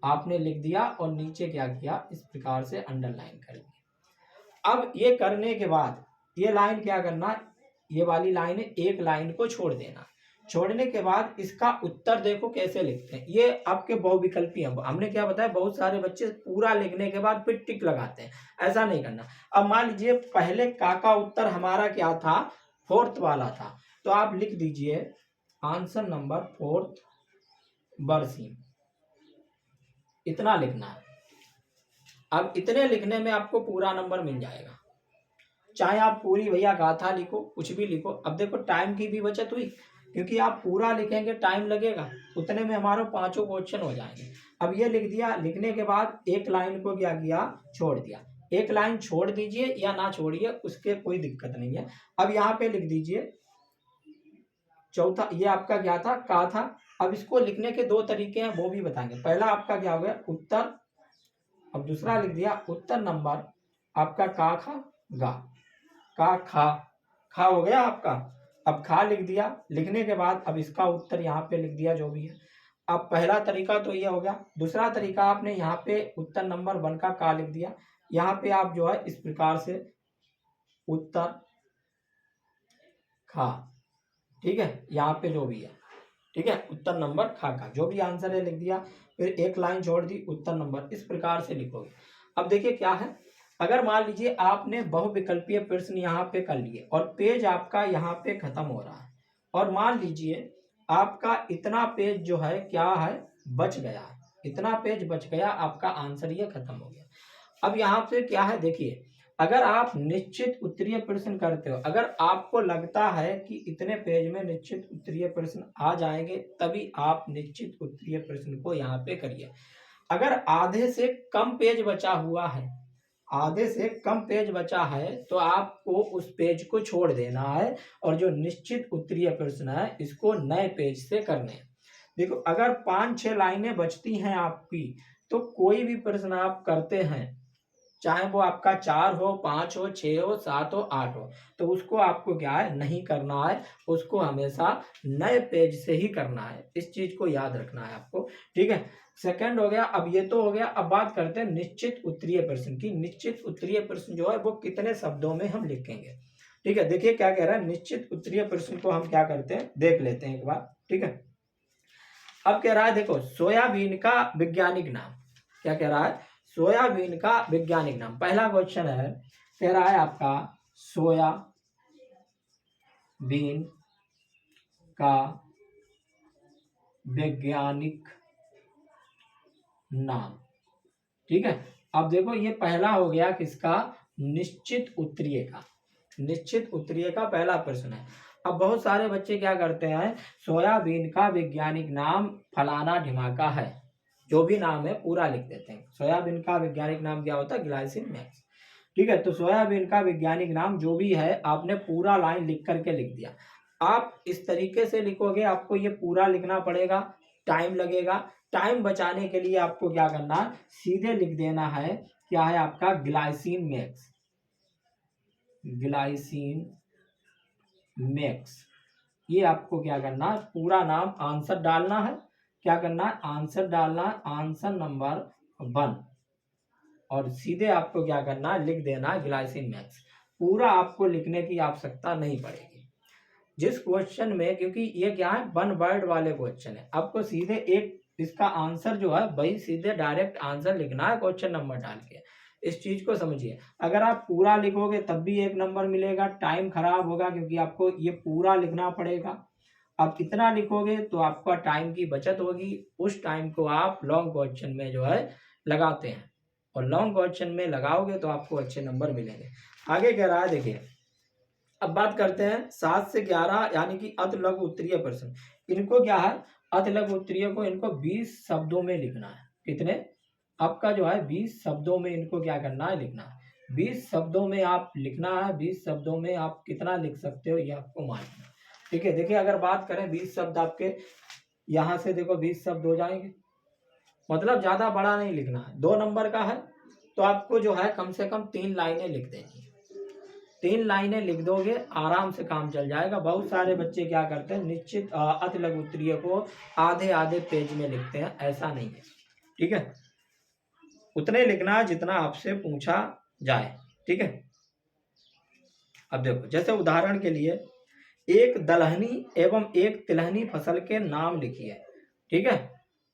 आपने लिख दिया और नीचे क्या किया, इस प्रकार से अंडरलाइन कर दिया। अब ये करने के बाद ये लाइन क्या करना, ये वाली लाइन है, एक लाइन को छोड़ देना। छोड़ने के बाद इसका उत्तर देखो कैसे लिखते हैं, ये आपके बहुविकल्पी हैं। हमने क्या बताया, बहुत सारे बच्चे पूरा लिखने के बाद फिर टिक लगाते हैं, ऐसा नहीं करना। अब मान लीजिए पहले का उत्तर हमारा क्या था, फोर्थ वाला था, तो आप लिख दीजिए आंसर नंबर फोर्थ बरसीम, इतना लिखना है। अब इतने लिखने में आपको पूरा नंबर मिल जाएगा, चाहे आप पूरी भैया गाथा लिखो, कुछ भी लिखो। अब देखो टाइम की भी बचत हुई, क्योंकि आप पूरा लिखेंगे टाइम लगेगा, उतने में हमारे 5 क्वेश्चन हो जाएंगे। अब ये लिख दिया, लिखने के बाद एक लाइन को क्या किया, छोड़ दिया। एक लाइन छोड़ दीजिए या ना छोड़िए, उसके कोई दिक्कत नहीं है। अब यहाँ पे लिख दीजिए चौथा, ये आपका क्या था, का था। अब इसको लिखने के दो तरीके हैं, वो भी बताएंगे। पहला आपका क्या हो गया, उत्तर, अब दूसरा लिख दिया उत्तर नंबर आपका का खा गा, का खा हो गया आपका। अब खा लिख दिया, लिखने के बाद अब इसका उत्तर यहाँ पे लिख दिया जो भी है। अब पहला तरीका तो ये हो गया। दूसरा तरीका आपने यहाँ पे उत्तर नंबर 1 का का लिख दिया, यहाँ पे आप जो है इस प्रकार से उत्तर खा, ठीक है, यहाँ पे जो भी है, ठीक है, उत्तर नंबर खा का जो भी आंसर है लिख दिया, फिर एक लाइन छोड़ दी, उत्तर नंबर, इस प्रकार से लिखोगे। अब देखिए क्या है, अगर मान लीजिए आपने बहुविकल्पीय प्रश्न यहाँ पे कर लिए और पेज आपका यहाँ पे खत्म हो रहा है, और मान लीजिए आपका इतना पेज जो है क्या है, बच गया, इतना पेज बच गया, आपका आंसर ये खत्म हो गया। अब यहाँ पे क्या है, देखिए अगर आप निश्चित उत्तरीय प्रश्न करते हो, अगर आपको लगता है कि इतने पेज में निश्चित उत्तरीय प्रश्न आ जाएंगे, तभी आप निश्चित उत्तरीय प्रश्न को यहाँ पे करिए। अगर आधे से कम पेज बचा हुआ है, आधे से कम पेज बचा है, तो आपको उस पेज को छोड़ देना है, और जो निश्चित उत्तरीय प्रश्न है इसको नए पेज से करने हैं। देखो अगर 5-6 लाइनें बचती हैं आपकी, तो कोई भी प्रश्न आप करते हैं, चाहे वो आपका 4 हो, 5 हो, 6 हो, 7 हो, 8 हो, तो उसको आपको क्या है, नहीं करना है, उसको हमेशा नए पेज से ही करना है। इस चीज को याद रखना है आपको, ठीक है। सेकंड हो गया। अब ये तो हो गया, अब बात करते हैं निश्चित उत्तरीय प्रश्न की। निश्चित उत्तरीय प्रश्न जो है वो कितने शब्दों में हम लिखेंगे, ठीक है। देखिए क्या कह रहा है, निश्चित उत्तरीय प्रश्न को हम क्या करते हैं, देख लेते हैं एक बार, ठीक है। अब कह रहा है, देखो सोयाबीन का वैज्ञानिक नाम, क्या कह रहा है, सोयाबीन का वैज्ञानिक नाम। पहला क्वेश्चन है, कह रहा है आपका सोयाबीन का वैज्ञानिक नाम, ठीक है। अब देखो ये पहला हो गया किसका, निश्चित उत्तरीय का, निश्चित उत्तरीय का पहला प्रश्न है। अब बहुत सारे बच्चे क्या करते हैं, सोयाबीन का वैज्ञानिक नाम फलाना ढिमाका है, जो भी नाम है पूरा लिख देते हैं। सोयाबीन का वैज्ञानिक नाम क्या होता है, ग्लाइसिन मैक्स, ठीक है। तो सोयाबीन का वैज्ञानिक नाम जो भी है आपने पूरा लाइन लिख करके लिख दिया। आप इस तरीके से लिखोगे, आपको ये पूरा लिखना पड़ेगा, टाइम लगेगा। टाइम बचाने के लिए आपको क्या करना है, सीधे लिख देना है, क्या है आपका, ग्लाइसिन मैक्स, ग्लाइसिन मैक्स। ये आपको क्या करना है, पूरा नाम आंसर डालना है। क्या करना है, आंसर डालना है, आंसर नंबर 1, और सीधे आपको क्या करना है, लिख देना है ग्लाइसिन मैक्स। पूरा आपको लिखने की आवश्यकता नहीं पड़ेगी। जिस क्वेश्चन में, क्योंकि ये क्या है, 1 वर्ड वाले क्वेश्चन है, आपको सीधे एक इसका आंसर जो है वही सीधे डायरेक्ट आंसर लिखना है क्वेश्चन नंबर डाल के। इस चीज को समझिए। अगर आप पूरा लिखोगे तब भी 1 नंबर मिलेगा, टाइम खराब होगा, क्योंकि आपको ये पूरा लिखना पड़ेगा। आप इतना लिखोगे तो आपका टाइम की बचत होगी। उस टाइम को आप लॉन्ग क्वेश्चन में जो है लगाते हैं, और लॉन्ग क्वेश्चन में लगाओगे तो आपको अच्छे नंबर मिलेंगे। आगे कह रहा है, देखिए अब बात करते हैं 7 से 11 यानी कि अति लघु उत्तरीय प्रश्न। इनको क्या है, अति लघु उत्तरीय को इनको 20 शब्दों में लिखना है। कितने, आपका जो है 20 शब्दों में इनको क्या करना है, लिखना है। 20 शब्दों में आप लिखना है। 20 शब्दों में आप कितना लिख सकते हो ये आपको मालूम है। ठीक है, देखिए अगर बात करें 20 शब्द आपके यहाँ से, देखो 20 शब्द हो जाएंगे, मतलब ज्यादा बड़ा नहीं लिखना है। 2 नंबर का है तो आपको जो है कम से कम 3 लाइनें लिख देनी है। 3 लाइनें लिख दोगे, आराम से काम चल जाएगा। बहुत सारे बच्चे क्या करते हैं, निश्चित अति लघु उत्तरीय को आधे आधे पेज में लिखते हैं, ऐसा नहीं है। ठीक है, उतने लिखना है जितना आपसे पूछा जाए। ठीक है, अब देखो जैसे उदाहरण के लिए, एक दलहनी एवं एक तिलहनी फसल के नाम लिखिए। ठीक है,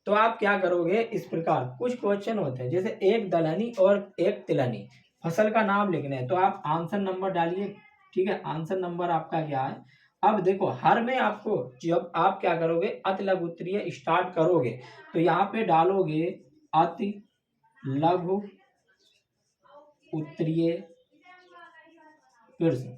तो आप क्या करोगे, इस प्रकार कुछ क्वेश्चन होते हैं, जैसे एक दलहनी और एक तिलहनी फसल का नाम लिखना है, तो आप आंसर नंबर डालिए। ठीक है, आंसर नंबर आपका क्या है। अब देखो हर में आपको, जब आप क्या करोगे, अति लघु उत्तरीय स्टार्ट करोगे तो यहाँ पे डालोगे अति लघु उत्तरीय प्रश्न।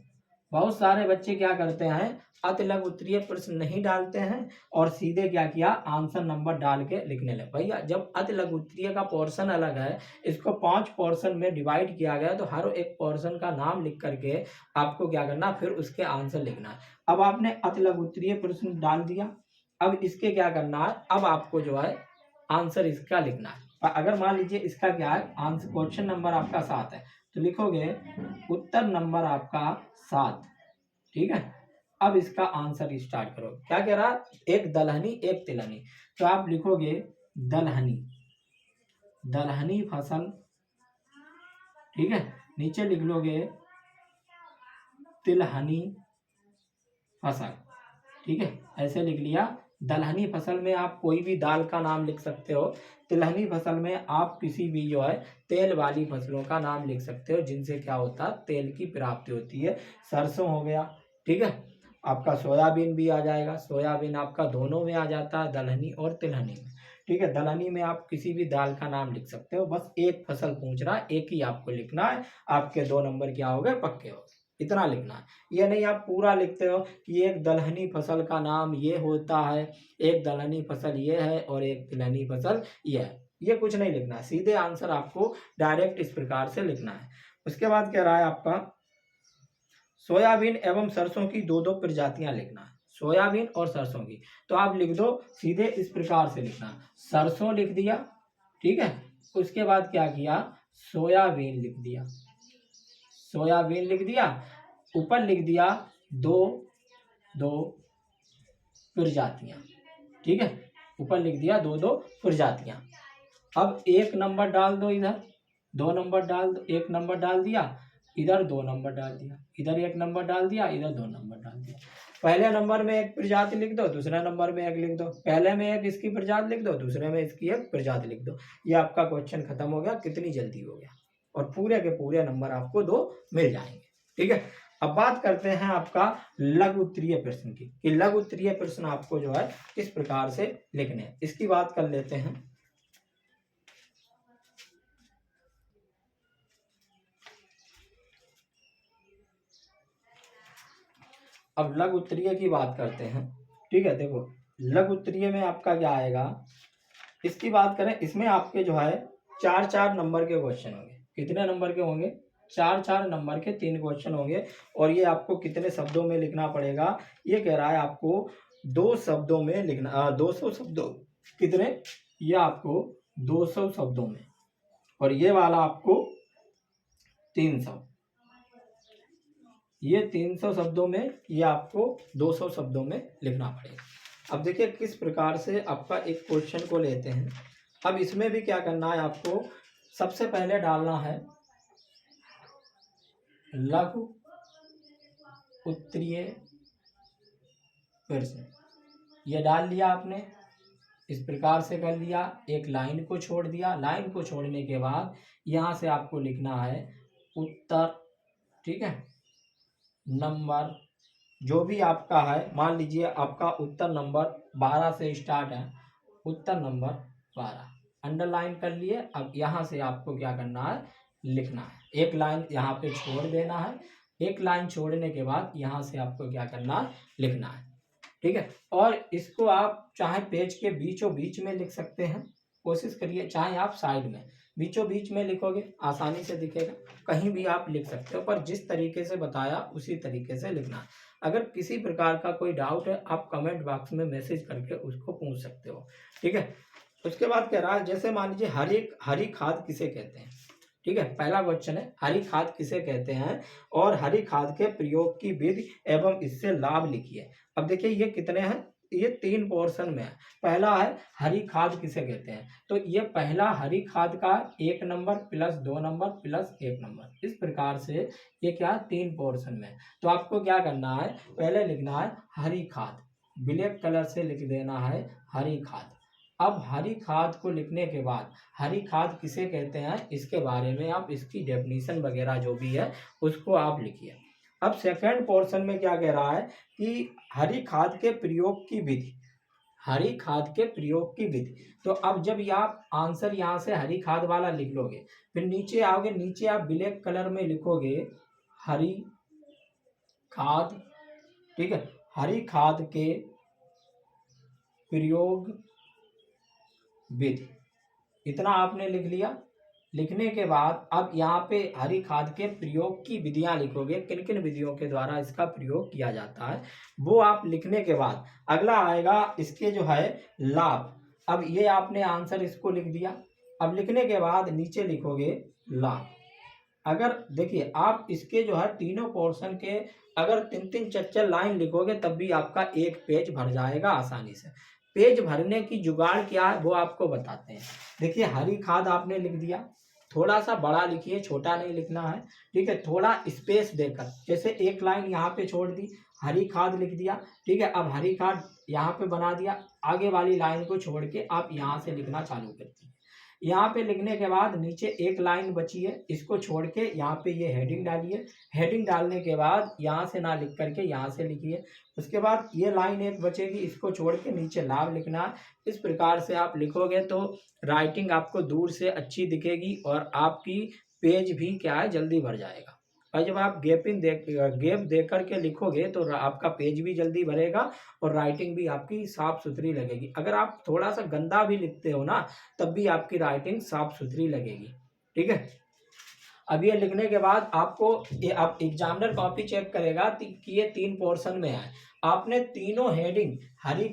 बहुत सारे बच्चे क्या करते हैं, अति लघु उत्तरीय प्रश्न नहीं डालते हैं और सीधे क्या किया, आंसर नंबर डाल के लिखने लगे। भैया जब अति लघु उत्तरीय का पोर्शन अलग है, इसको 5 पोर्शन में डिवाइड किया गया, तो हर एक पोर्शन का नाम लिख करके आपको क्या करना, फिर उसके आंसर लिखना है। अब आपने अति लघु उत्तरीय प्रश्न डाल दिया, अब इसके क्या करना है, अब आपको जो है आंसर इसका लिखना है। अगर मान लीजिए इसका क्या है, आंसर क्वेश्चन नंबर आपका 7 है, तो लिखोगे उत्तर नंबर आपका 7। ठीक है, अब इसका आंसर स्टार्ट करो। क्या कह रहा, एक दलहनी एक तिलहनी, तो आप लिखोगे दलहनी, दलहनी फसल। ठीक है, नीचे लिख लोगे तिलहनी फसल। ठीक है, ऐसे लिख लिया। दलहनी फसल में आप कोई भी दाल का नाम लिख सकते हो। तिलहनी फसल में आप किसी भी जो है तेल वाली फसलों का नाम लिख सकते हो, जिनसे क्या होता है, तेल की प्राप्ति होती है। सरसों हो गया, ठीक है, आपका सोयाबीन भी आ जाएगा। सोयाबीन आपका दोनों में आ जाता है, दलहनी और तिलहनी में। ठीक है, दलहनी में आप किसी भी दाल का नाम लिख सकते हो। बस एक फसल पूछ रहा है, एक ही आपको लिखना है, आपके 2 नंबर क्या हो गए, पक्के हो गए। इतना लिखना है। ये नहीं आप पूरा लिखते हो कि एक दलहनी फसल का नाम ये होता है, एक दलहनी फसल ये है और एक तिलहनी फसल ये है। ये कुछ नहीं लिखना है, सीधे आंसर आपको डायरेक्ट इस प्रकार से लिखना है। उसके बाद कह रहा है आपका सोयाबीन एवं सरसों की 2-2 प्रजातियां लिखना है। सोयाबीन और सरसों की, तो आप लिख दो सीधे इस प्रकार से लिखना, सरसों लिख दिया। ठीक है, उसके बाद क्या किया, सोयाबीन लिख दिया, सोयाबीन लिख दिया, ऊपर लिख दिया 2-2 प्रजातियां। ठीक है, ऊपर लिख दिया 2-2 प्रजातियां। अब 1 नंबर डाल दो, इधर 2 नंबर डाल दो, 1 नंबर डाल दिया, इधर 2 नंबर डाल दिया, इधर 1 नंबर डाल दिया, इधर 2 नंबर डाल दिया। पहले नंबर में एक प्रजाति लिख दो, दूसरे नंबर में एक लिख दो। पहले में एक इसकी प्रजाति लिख दो, दूसरे में इसकी एक प्रजाति लिख दो। ये आपका क्वेश्चन खत्म हो गया। कितनी जल्दी हो गया, और पूरे के पूरे नंबर आपको 2 मिल जाएंगे। ठीक है, अब बात करते हैं आपका लघु उत्तरीय प्रश्न की, कि लघु उत्तरीय प्रश्न आपको जो है किस प्रकार से लिखने हैं, इसकी बात कर लेते हैं। अब लघु उत्तरीय की बात करते हैं। ठीक है, देखो लघु उत्तरीय में आपका क्या आएगा, इसकी बात करें, इसमें आपके जो है 4-4 नंबर के क्वेश्चन होंगे। कितने नंबर के होंगे, 4-4 नंबर के 3 क्वेश्चन होंगे। और ये आपको कितने शब्दों में लिखना पड़ेगा, ये कह रहा है आपको 2 शब्दों में लिखना, 200 शब्दों, कितने, ये आपको 200 शब्दों में, और ये वाला आपको 300। ये 300 शब्दों में, ये आपको 200 शब्दों में लिखना पड़ेगा। अब देखिए किस प्रकार से आपका एक क्वेश्चन को लेते हैं। अब इसमें भी क्या करना है आपको, सबसे पहले डालना है लघु उत्तरीय प्रश्न। ये डाल लिया आपने, इस प्रकार से कर लिया, एक लाइन को छोड़ दिया। लाइन को छोड़ने के बाद यहाँ से आपको लिखना है उत्तर, ठीक है, नंबर जो भी आपका है, मान लीजिए आपका उत्तर नंबर 12 से स्टार्ट है, उत्तर नंबर 12 अंडरलाइन कर लिए। अब यहाँ से आपको क्या करना है, लिखना है। एक लाइन यहाँ पे छोड़ देना है, एक लाइन छोड़ने के बाद यहाँ से आपको क्या करना है, लिखना है, ठीक है। और इसको आप चाहे पेज के बीचों बीच में लिख सकते हैं, कोशिश करिए, चाहे आप साइड में बीचों बीच में लिखोगे आसानी से दिखेगा, कहीं भी आप लिख सकते हो, पर जिस तरीके से बताया उसी तरीके से लिखना है। अगर किसी प्रकार का कोई डाउट है आप कमेंट बॉक्स में मैसेज करके उसको पूछ सकते हो, ठीक है। उसके बाद कह रहा है, जैसे मान लीजिए हरी खाद किसे कहते हैं, ठीक है। पहला क्वेश्चन है हरी खाद किसे कहते हैं और हरी खाद के प्रयोग की विधि एवं इससे लाभ लिखिए। अब देखिए ये कितने हैं, ये 3 पोर्शन में है। पहला है हरी खाद किसे कहते हैं, तो ये पहला हरी खाद का 1 number plus 2 number plus 1 number, इस प्रकार से ये क्या 3 पोर्शन में है। तो आपको क्या करना है, पहले लिखना है हरी खाद, ब्लैक कलर से लिख देना है हरी खाद। अब हरी खाद को लिखने के बाद हरी खाद किसे कहते हैं इसके बारे में आप इसकी डेफिनेशन वगैरह जो भी है उसको आप लिखिए। अब सेकंड पोर्शन में क्या कह रहा है कि हरी खाद के प्रयोग की विधि, हरी खाद के प्रयोग की विधि। तो अब जब ये आप आंसर यहाँ से हरी खाद वाला लिख लोगे, फिर नीचे आओगे, नीचे आप ब्लैक कलर में लिखोगे हरी खाद, ठीक है, हरी खाद के प्रयोग विधि, इतना आपने लिख लिया। लिखने के बाद अब यहाँ पे हरी खाद के प्रयोग की विधियां लिखोगे, किन किन विधियों के द्वारा इसका प्रयोग किया जाता है वो आप लिखने के बाद अगला आएगा इसके जो है लाभ। अब ये आपने आंसर इसको लिख दिया। अब लिखने के बाद नीचे लिखोगे लाभ। अगर देखिए आप इसके जो है तीनों पोर्शन के अगर 3-3 4-4 लाइन लिखोगे तब भी आपका एक पेज भर जाएगा आसानी से। पेज भरने की जुगाड़ क्या है वो आपको बताते हैं। देखिए हरी खाद आपने लिख दिया, थोड़ा सा बड़ा लिखिए, छोटा नहीं लिखना है, ठीक है, थोड़ा स्पेस देकर, जैसे एक लाइन यहाँ पे छोड़ दी, हरी खाद लिख दिया, ठीक है। अब हरी खाद यहाँ पे बना दिया, आगे वाली लाइन को छोड़ के आप यहाँ से लिखना चालू कर दीजिए। यहाँ पे लिखने के बाद नीचे एक लाइन बची है, इसको छोड़ के यहाँ पे ये हेडिंग डालिए। हेडिंग डालने के बाद यहाँ से ना लिख करके यहाँ से लिखिए। उसके बाद ये लाइन एक बचेगी, इसको छोड़ के नीचे लाभ लिखना है। इस प्रकार से आप लिखोगे तो राइटिंग आपको दूर से अच्छी दिखेगी और आपकी पेज भी क्या है जल्दी भर जाएगा। और जब आप गैप दे करके लिखोगे तो आपका पेज भी जल्दी भरेगा और राइटिंग भी आपकी साफ सुथरी लगेगी। अगर आप थोड़ा सा गंदा भी लिखते हो ना तब भी आपकी राइटिंग साफ सुथरी लगेगी, ठीक है। अब ये लिखने के बाद आपको ये आप एग्जामिनर कॉपी चेक करेगा कि ये 3 पोर्शन में है। आपने तीनों हेडिंग हरी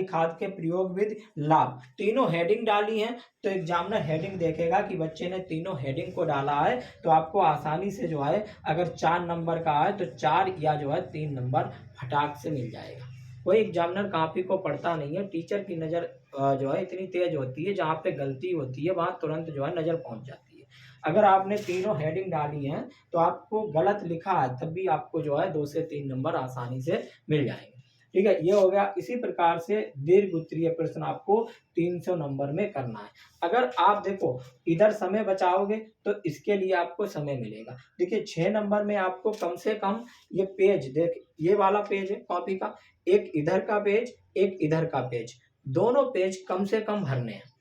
खाद के प्रयोग विद लाभ तीनों हेडिंग डाली हैं, तो एग्जामिनर हेडिंग देखेगा कि बच्चे ने तीनों हेडिंग को डाला है, तो आपको आसानी से जो है अगर 4 नंबर का है तो 4 या जो है 3 नंबर फटाक से मिल जाएगा। कोई एग्जामिनर कॉपी को पढ़ता नहीं है, टीचर की नज़र जो है इतनी तेज होती है, जहाँ पे गलती होती है वहाँ तुरंत जो है नज़र पहुँच जाती है। अगर आपने तीनों हेडिंग डाली हैं तो आपको गलत लिखा है तब भी आपको जो है 2 से 3 नंबर आसानी से मिल जाएंगे, ठीक है। ये हो गया। इसी प्रकार से दीर्घ उत्तरीय प्रश्न आपको 300 नंबर में करना है। अगर आप देखो इधर समय बचाओगे तो इसके लिए आपको समय मिलेगा। देखिए 6 नंबर में आपको कम से कम ये पेज देख, ये वाला पेज है कॉपी का, एक इधर का पेज एक इधर का पेज, दोनों पेज कम से कम भरने हैं।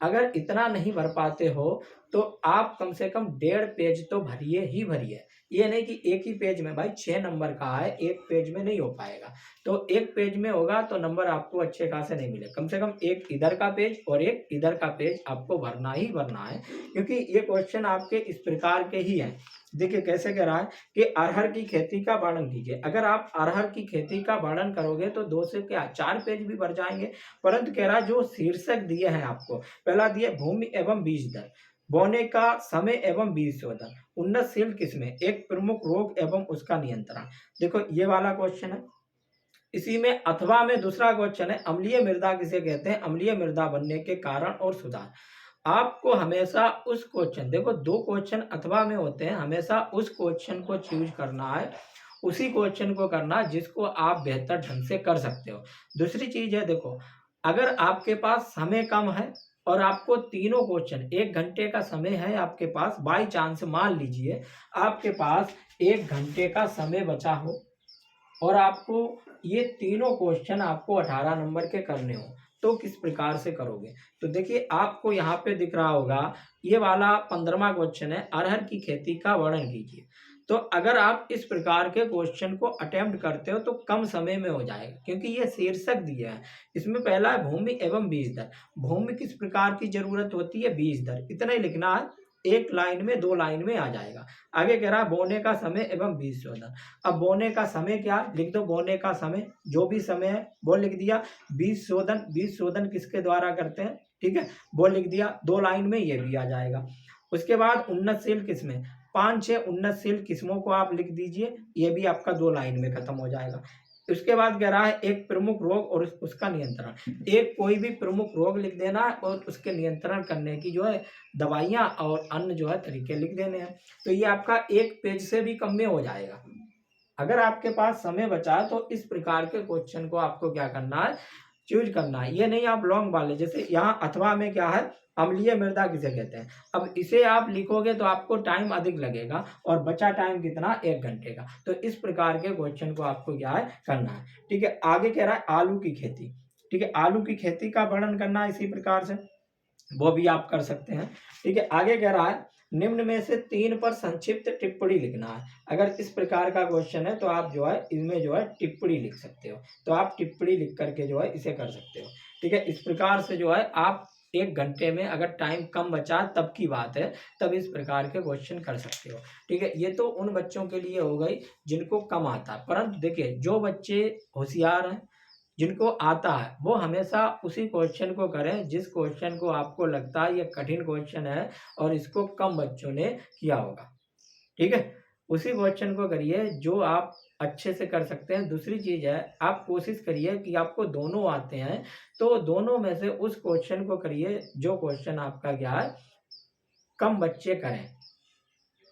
अगर इतना नहीं भर पाते हो तो आप कम से कम 1.5 पेज तो भरिए ही भरिए। ये नहीं कि एक ही पेज में, भाई 6 नंबर का है, एक पेज में नहीं हो पाएगा। तो एक पेज में होगा तो नंबर आपको अच्छे खासे नहीं मिले। कम से कम एक इधर का पेज और एक इधर का पेज आपको भरना ही भरना है, क्योंकि ये क्वेश्चन आपके इस प्रकार के ही हैं। देखिए कैसे कह रहा है कि अरहर की खेती का वर्णन कीजिए। अगर आप अरहर की खेती का वर्णन करोगे तो 2 से क्या 4 पेज भी भर जाएंगे, परंतु कह रहा है जो शीर्षक दिए हैं आपको, पहला दिया भूमि एवं बीज दर, बोने का समय एवं बीज शोधन, उन्नतशील किस्में, एक प्रमुख रोग एवं उसका नियंत्रण। देखो ये वाला क्वेश्चन है। इसी में अथवा में दूसरा क्वेश्चन है, अम्लीय मृदा किसे कहते हैं, अम्लीय मृदा बनने के कारण और सुधार। आपको हमेशा उस क्वेश्चन, देखो दो क्वेश्चन अथवा में होते हैं, हमेशा उस क्वेश्चन को चूज करना है, उसी क्वेश्चन को करना जिसको आप बेहतर ढंग से कर सकते हो। दूसरी चीज है, देखो अगर आपके पास समय कम है और आपको तीनों क्वेश्चन 1 घंटे का समय है आपके पास, बाई चांस मान लीजिए आपके पास 1 घंटे का समय बचा हो और आपको ये तीनों क्वेश्चन आपको 18 नंबर के करने हो, तो किस प्रकार से करोगे। तो देखिए आपको यहाँ पे दिख रहा होगा, ये वाला 15वां क्वेश्चन है, अरहर की खेती का वर्णन कीजिए। तो अगर आप इस प्रकार के क्वेश्चन को अटेम्प्ट करते हो तो कम समय में हो जाएगा, क्योंकि ये शीर्षक दिया है। इसमें पहला है भूमि एवं बीज दर। भूमि किस प्रकार की जरूरत होती है, बीज दर, इतना ही लिखना है, एक लाइन में 2 लाइन में आ जाएगा। आगे कह रहा है बोने का समय एवं बीज शोधन। अब बोने का समय क्या है, लिख दो बोने का समय, जो भी समय है वो लिख दिया। बीज शोधन, बीज शोधन किसके द्वारा करते हैं, ठीक है, वो लिख दिया, 2 लाइन में ये भी आ जाएगा। उसके बाद उन्नतशील किस्में, 5-6 उन्नतशील किस्मों को आप लिख दीजिए, ये भी आपका 2 लाइन में खत्म हो जाएगा। उसके बाद कह रहा है एक प्रमुख रोग और उसका नियंत्रण। एक कोई भी प्रमुख रोग लिख देना है और उसके नियंत्रण करने की जो है दवाइयाँ और अन्य जो है तरीके लिख देने हैं। तो ये आपका 1 पेज से भी कम में हो जाएगा। अगर आपके पास समय बचा है तो इस प्रकार के क्वेश्चन को आपको क्या करना है, चूज करना है। ये नहीं आप लॉन्ग वाले, जैसे यहाँ अथवा में क्या है, अम्लीय मृदा किसे कहते हैं। अब इसे आप लिखोगे तो आपको टाइम अधिक लगेगा और बचा टाइम कितना, 1 घंटे का। तो इस प्रकार के क्वेश्चन को आपको क्या है करना है, ठीक है। आगे कह रहा है आलू की खेती, ठीक है, आलू की खेती का वर्णन करना है इसी प्रकार से, वो भी आप कर सकते हैं, ठीक है। आगे कह रहा है निम्न में से 3 पर संक्षिप्त टिप्पणी लिखना है। अगर इस प्रकार का क्वेश्चन है तो आप जो है इसमें जो है टिप्पणी लिख सकते हो, तो आप टिप्पणी लिख करके जो है इसे कर सकते हो, ठीक है। इस प्रकार से जो है आप 1 घंटे में, अगर टाइम कम बचा तब की बात है, तब इस प्रकार के क्वेश्चन कर सकते हो, ठीक है। ये तो उन बच्चों के लिए हो गई जिनको कम आता है, परंतु देखिए जो बच्चे होशियार हैं, जिनको आता है, वो हमेशा उसी क्वेश्चन को करें जिस क्वेश्चन को आपको लगता है ये कठिन क्वेश्चन है और इसको कम बच्चों ने किया होगा, ठीक है। उसी क्वेश्चन को करिए जो आप अच्छे से कर सकते हैं। दूसरी चीज है, आप कोशिश करिए कि आपको दोनों आते हैं, तो दोनों में से उस क्वेश्चन को करिए जो क्वेश्चन आपका क्या है कम बच्चे करें,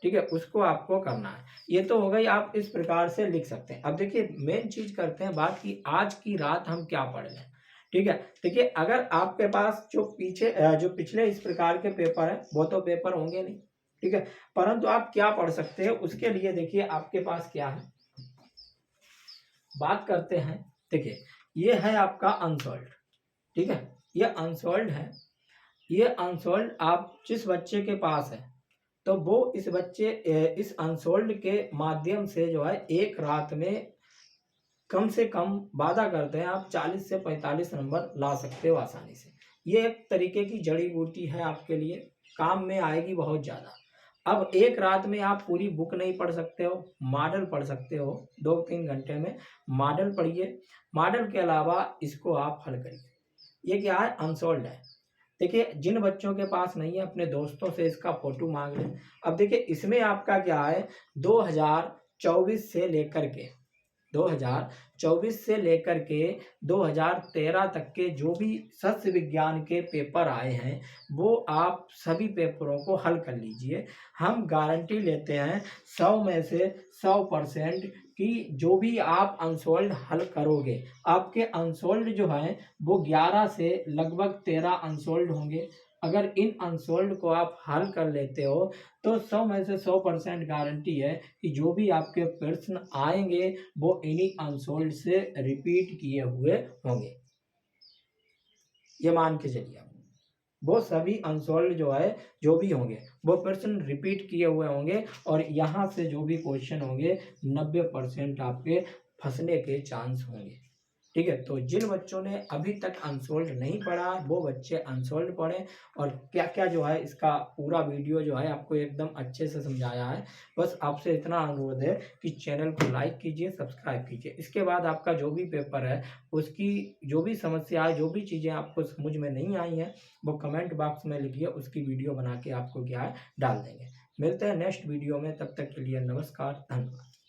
ठीक है, उसको आपको करना है। ये तो हो गई, आप इस प्रकार से लिख सकते हैं। अब देखिए मेन चीज करते हैं बात की आज की रात हम क्या पढ़ लें, ठीक है। देखिए अगर आपके पास जो जो पिछले इस प्रकार के पेपर है वो तो पेपर होंगे नहीं, ठीक है, परंतु आप क्या पढ़ सकते हैं उसके लिए देखिए आपके पास क्या है, बात करते हैं। देखिए ये है आपका अनसॉल्व, ठीक है, ये अनसॉल्व है। ये अनसॉल्व आप जिस बच्चे के पास है तो वो इस अनसोल्ड के माध्यम से जो है एक रात में कम से कम वादा करते हैं आप 40 से 45 नंबर ला सकते हो आसानी से। ये एक तरीके की जड़ी बूटी है, आपके लिए काम में आएगी बहुत ज़्यादा। अब एक रात में आप पूरी बुक नहीं पढ़ सकते हो, मॉडल पढ़ सकते हो, 2-3 घंटे में मॉडल पढ़िए। मॉडल के अलावा इसको आप हल करिए। ये क्या है, अनसोल्ड है। देखिए जिन बच्चों के पास नहीं है अपने दोस्तों से इसका फोटो मांग लें। अब देखिए इसमें आपका क्या है, 2024 से लेकर के 2024 से लेकर के 2013 तक के जो भी सस्य विज्ञान के पेपर आए हैं वो आप सभी पेपरों को हल कर लीजिए। हम गारंटी लेते हैं 100 में से 100% कि जो भी आप अनसोल्ड हल करोगे, आपके अनसोल्ड जो हैं वो 11 से लगभग 13 अनसोल्ड होंगे। अगर इन अनसोल्ड को आप हल कर लेते हो तो 100 में से 100% गारंटी है कि जो भी आपके प्रश्न आएंगे वो इन्हीं अनसोल्ड से रिपीट किए हुए होंगे। ये मान के चलिए आप, वो सभी अनसोल्ड जो है जो भी होंगे वो प्रश्न रिपीट किए हुए होंगे और यहाँ से जो भी क्वेश्चन होंगे 90% आपके फंसने के चांस होंगे। ठीक है? तो जिन बच्चों ने अभी तक अनसोल्ड नहीं पढ़ा है, वो बच्चे अनसोल्ड पढ़ें और क्या-क्या जो है इसका पूरा वीडियो जो है आपको एकदम अच्छे से समझाया है। बस आपसे इतना अनुरोध है कि चैनल को लाइक कीजिए, सब्सक्राइब कीजिए। इसके बाद आपका जो भी पेपर है, उसकी जो भी समस्या है, जो भी चीज़ें आपको समझ में नहीं आई हैं, वो कमेंट बॉक्स में लिखिए, उसकी वीडियो बना के आपको क्या है डाल देंगे। मिलते हैं नेक्स्ट वीडियो में, तब तक के लिए नमस्कार, धन्यवाद।